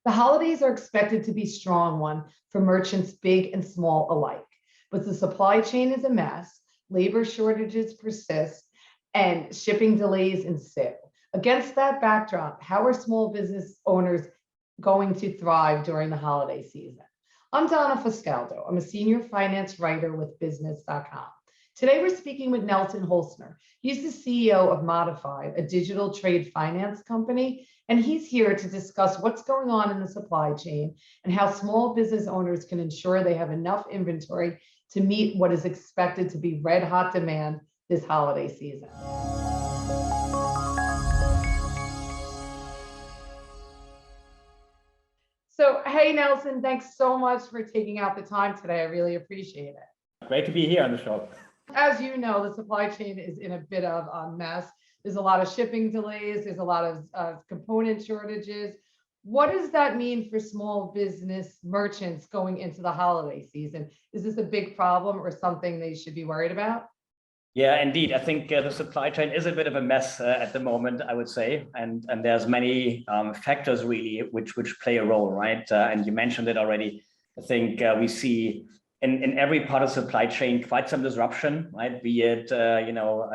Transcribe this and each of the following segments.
The holidays are expected to be a strong one for merchants big and small alike, but the supply chain is a mess, labor shortages persist, and shipping delays ensue. Against that backdrop, how are small business owners going to thrive during the holiday season? I'm Donna Fuscaldo. I'm a senior finance writer with business.com. Today, we're speaking with Nelson Holzner. He's the CEO of MODIFI, a digital trade finance company, and he's here to discuss what's going on in the supply chain and how small business owners can ensure they have enough inventory to meet what is expected to be red hot demand this holiday season. So, hey, Nelson, thanks so much for taking out the time today. I really appreciate it. Great to be here on the show. As you know, the supply chain is in a bit of a mess. There's a lot of shipping delays. There's a lot of component shortages. What does that mean for small business merchants going into the holiday season? Is this a big problem or something they should be worried about? Yeah, indeed. I think the supply chain is a bit of a mess at the moment, I would say. And there's many factors really which play a role, right? And you mentioned it already. I think we see in every part of supply chain quite some disruption, right? Be it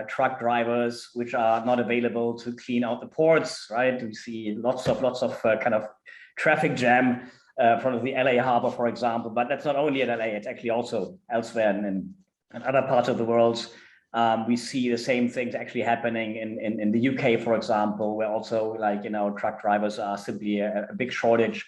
truck drivers which are not available to clean out the ports, right? We see lots of kind of traffic jam in front of the LA harbor, for example. But that's not only in LA; it's actually also elsewhere in other parts of the world. We see the same things actually happening in the UK, for example, where also truck drivers are simply a big shortage.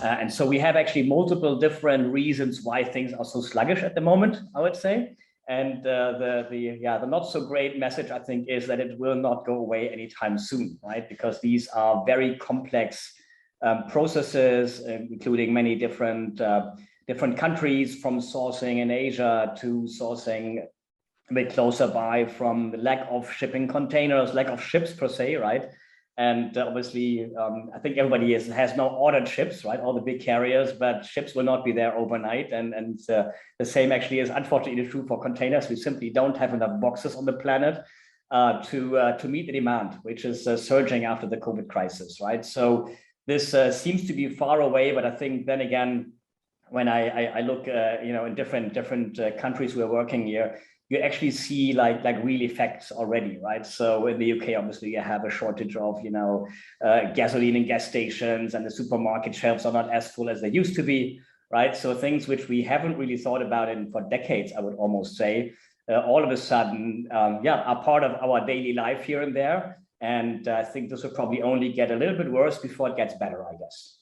And so we have actually multiple different reasons why things are so sluggish at the moment, I would say. And the not so great message, I think, is that it will not go away anytime soon, right? Because these are very complex processes, including many different countries, from sourcing in Asia to sourcing a bit closer by, from the lack of shipping containers, lack of ships per se, right? And obviously, I think everybody has now ordered ships, right? All the big carriers, but ships will not be there overnight. And the same actually is unfortunately true for containers. We simply don't have enough boxes on the planet to meet the demand, which is surging after the COVID crisis, right? So this seems to be far away, but I think then again, when I look, in different countries we're working here, you actually see like real effects already, right? So in the UK, obviously, you have a shortage of gasoline in gas stations, and the supermarket shelves are not as full as they used to be, right? So things which we haven't really thought about for decades, I would almost say, all of a sudden, are part of our daily life here and there. And I think this will probably only get a little bit worse before it gets better, I guess.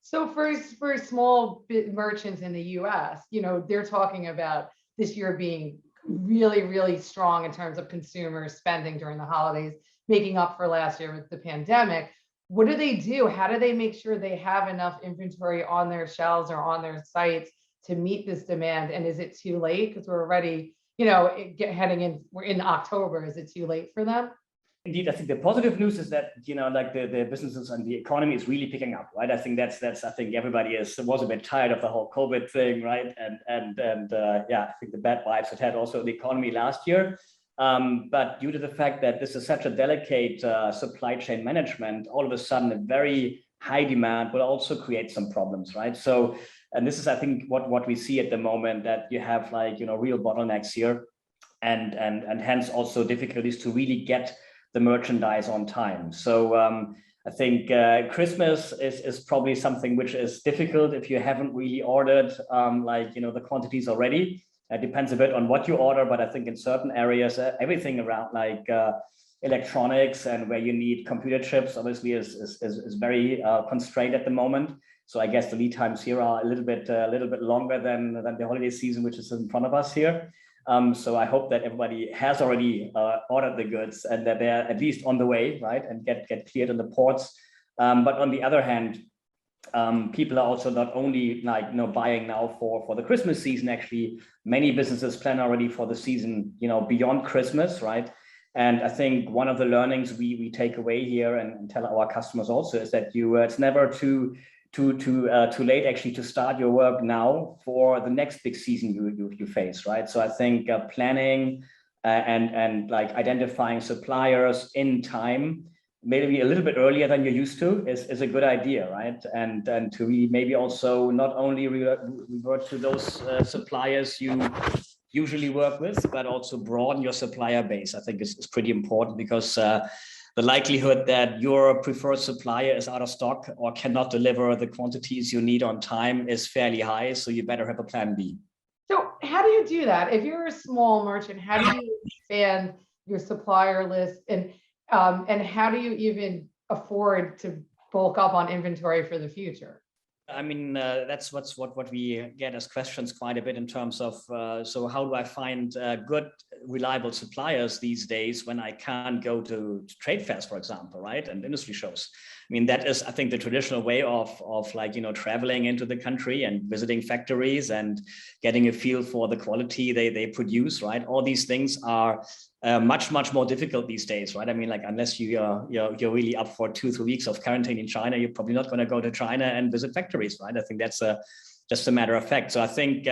So for small merchants in the US, they're talking about this year being really, really strong in terms of consumer spending during the holidays, making up for last year with the pandemic. What do they do? How do they make sure they have enough inventory on their shelves or on their sites to meet this demand? And is it too late? Because we're already, we're in October. Is it too late for them? Indeed, I think the positive news is that the businesses and the economy is really picking up, right? I think that's I think everybody was a bit tired of the whole COVID thing, right? And I think the bad vibes it had also in the economy last year. But due to the fact that this is such a delicate supply chain management, all of a sudden a very high demand will also create some problems, right? So, and this is I think what we see at the moment, that you have real bottlenecks here, and hence also difficulties to really get the merchandise on time. So I think Christmas is probably something which is difficult if you haven't really ordered the quantities already. It depends a bit on what you order, but I think in certain areas, everything around electronics and where you need computer chips obviously is very constrained at the moment. So I guess the lead times here are a little bit longer than the holiday season, which is in front of us here. So I hope that everybody has already ordered the goods and that they're at least on the way, right, and get cleared in the ports. But on the other hand, people are also not only buying now for the Christmas season. Actually, many businesses plan already for the season beyond Christmas, right? And I think one of the learnings we take away here and tell our customers also is that it's never too late actually to start your work now for the next big season you face, right? So I think planning and identifying suppliers in time maybe a little bit earlier than you're used to is a good idea, right? And to really maybe also not only revert to those suppliers you usually work with, but also broaden your supplier base. I think is pretty important, because the likelihood that your preferred supplier is out of stock or cannot deliver the quantities you need on time is fairly high. So you better have a plan B. So how do you do that? If you're a small merchant, how do you expand your supplier list, and how do you even afford to bulk up on inventory for the future? I mean, that's what we get as questions quite a bit in terms of, so how do I find good, reliable suppliers these days when I can't go to trade fairs, for example, right? And industry shows. I mean, that is, I think, the traditional way of like, traveling into the country and visiting factories and getting a feel for the quality they produce, right? All these things are much more difficult these days, right? I mean, like, unless you're really up for 2-3 weeks of quarantine in China, you're probably not going to go to China and visit factories, right? I think that's just a matter of fact. So I think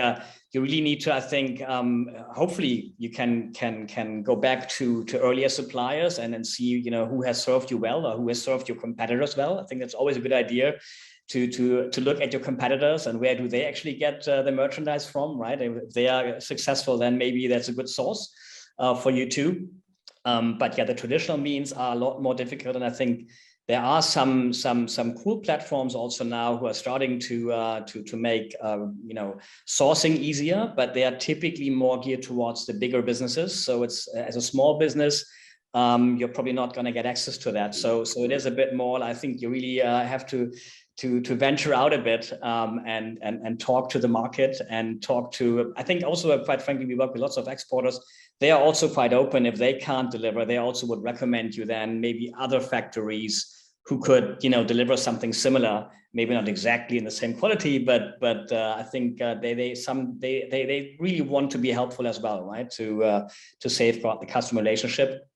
you really need to, I think, hopefully you can go back to earlier suppliers and then see, who has served you well or who has served your competitors well. I think that's always a good idea to look at your competitors and where do they actually get the merchandise from, right? If they are successful, then maybe that's a good source for you too. But yeah, the traditional means are a lot more difficult. And I think there are some cool platforms also now who are starting to make sourcing easier, but they are typically more geared towards the bigger businesses. So it's, as a small business, you're probably not going to get access to that. So it is a bit more. I think you really have to venture out a bit and talk to the market and talk to. I think also, quite frankly, we work with lots of exporters. They are also quite open. If they can't deliver, they also would recommend you then maybe other factories who could, deliver something similar, maybe not exactly in the same quality, but I think they really want to be helpful as well, right? To safeguard the customer relationship.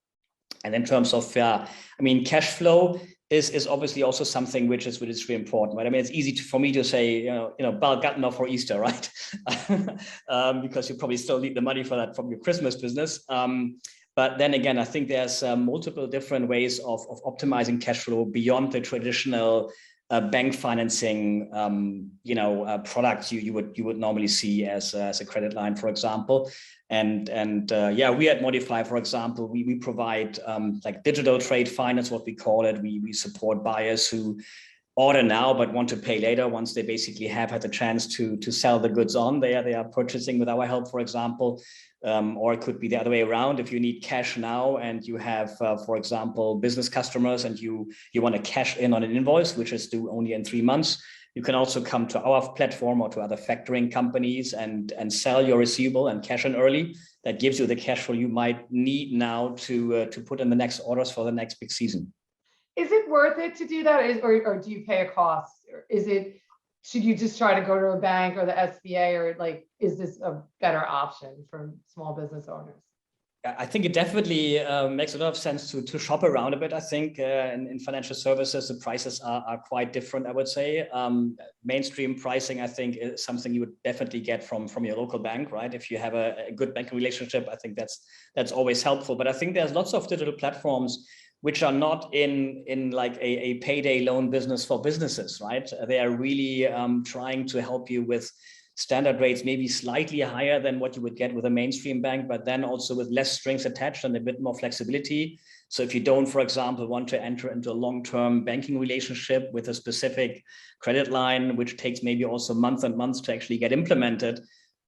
And in terms of, cash flow is obviously also something which is really important, right? I mean, it's easy for me to say, bulk up now for Easter, right? Because you probably still need the money for that from your Christmas business. But then again, I think there's multiple different ways of optimizing cash flow beyond the traditional bank financing, products you would normally see as a credit line, for example. And we at MODIFI, for example, we provide like digital trade finance, what we call it. We support buyers who order now but want to pay later once they basically have had the chance to sell the goods on. They are purchasing with our help, for example. Or it could be the other way around. If you need cash now and you have, for example, business customers and you want to cash in on an invoice, which is due only in 3 months, you can also come to our platform or to other factoring companies and sell your receivable and cash in early. That gives you the cash flow you might need now to put in the next orders for the next big season. Is it worth it to do that, or do you pay a cost? Or should you just try to go to a bank or the SBA, or like, is this a better option for small business owners? I think it definitely makes a lot of sense to shop around a bit. I think in financial services, the prices are quite different, I would say. Mainstream pricing, I think, is something you would definitely get from your local bank, right? If you have a good banking relationship, I think that's always helpful. But I think there's lots of digital platforms which are not in like a payday loan business for businesses, right? They are really trying to help you with standard rates, maybe slightly higher than what you would get with a mainstream bank, but then also with less strings attached and a bit more flexibility. So if you don't, for example, want to enter into a long-term banking relationship with a specific credit line, which takes maybe also months and months to actually get implemented,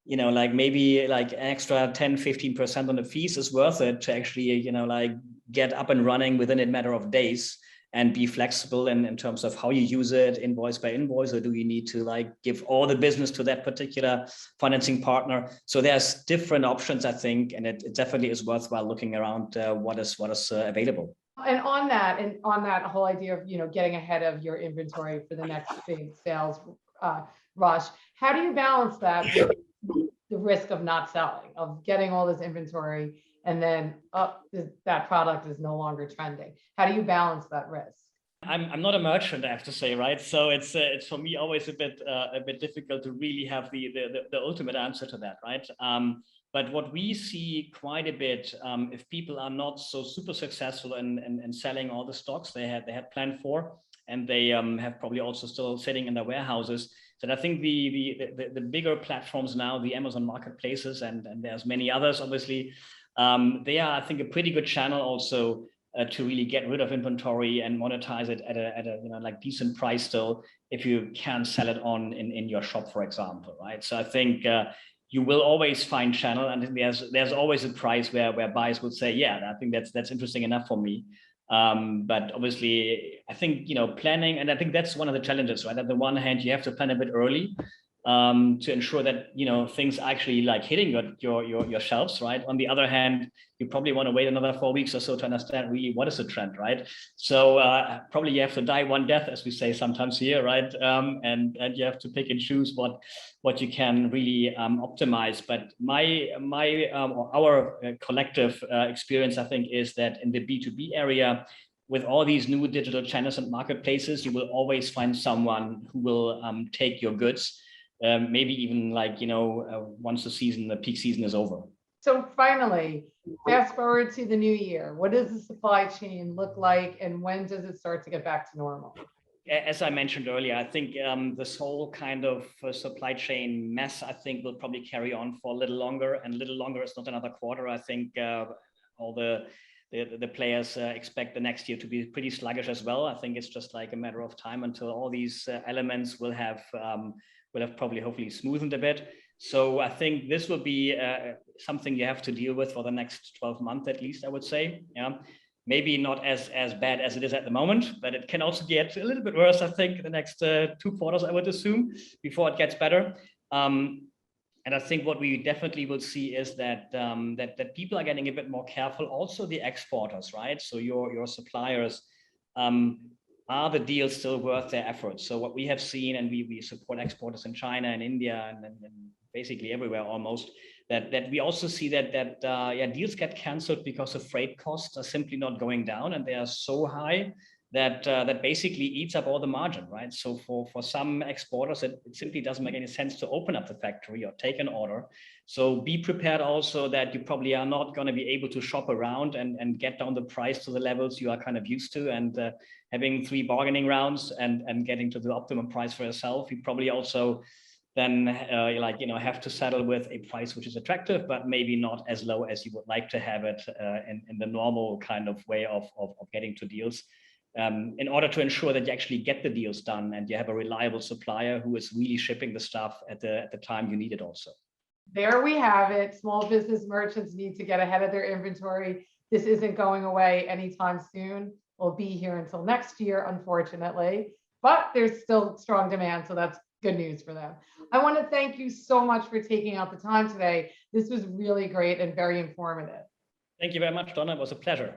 like maybe like an extra 10-15% on the fees is worth it to actually, like get up and running within a matter of days and be flexible in terms of how you use it, invoice by invoice, or do you need to like give all the business to that particular financing partner? So there's different options, I think, and it definitely is worthwhile looking around what is available. And on that whole idea of getting ahead of your inventory for the next big sales rush, how do you balance that with the risk of not selling, of getting all this inventory and then that product is no longer trending? How do you balance that risk? I'm not a merchant, I have to say, right? So it's for me always a bit difficult to really have the ultimate answer to that, right? But what we see quite a bit, if people are not so super successful in selling all the stocks they had planned for, and they have probably also still sitting in their warehouses. So I think the bigger platforms now, the Amazon marketplaces, and there's many others, obviously, they are, I think, a pretty good channel also to really get rid of inventory and monetize it at a like decent price still, if you can sell it on in your shop, for example, right? So I think you will always find channel, and there's always a price where buyers would say, yeah, I think that's interesting enough for me. But obviously, I think planning, and I think that's one of the challenges, right? On the one hand, you have to plan a bit early to ensure that things actually like hitting your shelves, right? On the other hand, you probably want to wait another 4 weeks or so to understand really what is the trend, right? So probably you have to die one death, as we say sometimes here, right? And you have to pick and choose what you can really optimize. But our collective experience, I think, is that in the B2B area, with all these new digital channels and marketplaces, you will always find someone who will take your goods. Maybe even like, once the peak season is over. So finally, fast forward to the new year. What does the supply chain look like, and when does it start to get back to normal? As I mentioned earlier, I think this whole kind of supply chain mess, I think, will probably carry on for a little longer, and a little longer is not another quarter. I think all the players expect the next year to be pretty sluggish as well. I think it's just like a matter of time until all these elements will have probably hopefully smoothened a bit. So I think this will be something you have to deal with for the next 12 months at least, I would say. Yeah, maybe not as bad as it is at the moment, but it can also get a little bit worse, I think, the next 2 quarters, I would assume, before it gets better. And I think what we definitely will see is that that people are getting a bit more careful. Also, the exporters, right? So your suppliers. Are the deals still worth their efforts? So what we have seen, and we support exporters in China and India and basically everywhere almost, that we also see that deals get canceled because of freight costs are simply not going down, and they are so high that basically eats up all the margin, right? So for some exporters, it simply doesn't make any sense to open up the factory or take an order. So be prepared also that you probably are not going to be able to shop around and get down the price to the levels you are kind of used to, and having 3 bargaining rounds and getting to the optimum price for yourself. You probably also then have to settle with a price which is attractive, but maybe not as low as you would like to have it in the normal kind of way of getting to deals. In order to ensure that you actually get the deals done and you have a reliable supplier who is really shipping the stuff at the time you need it also. There we have it. Small business merchants need to get ahead of their inventory. This isn't going away anytime soon. We'll be here until next year, unfortunately, but there's still strong demand, so that's good news for them. I want to thank you so much for taking out the time today. This was really great and very informative. Thank you very much, Donna. It was a pleasure.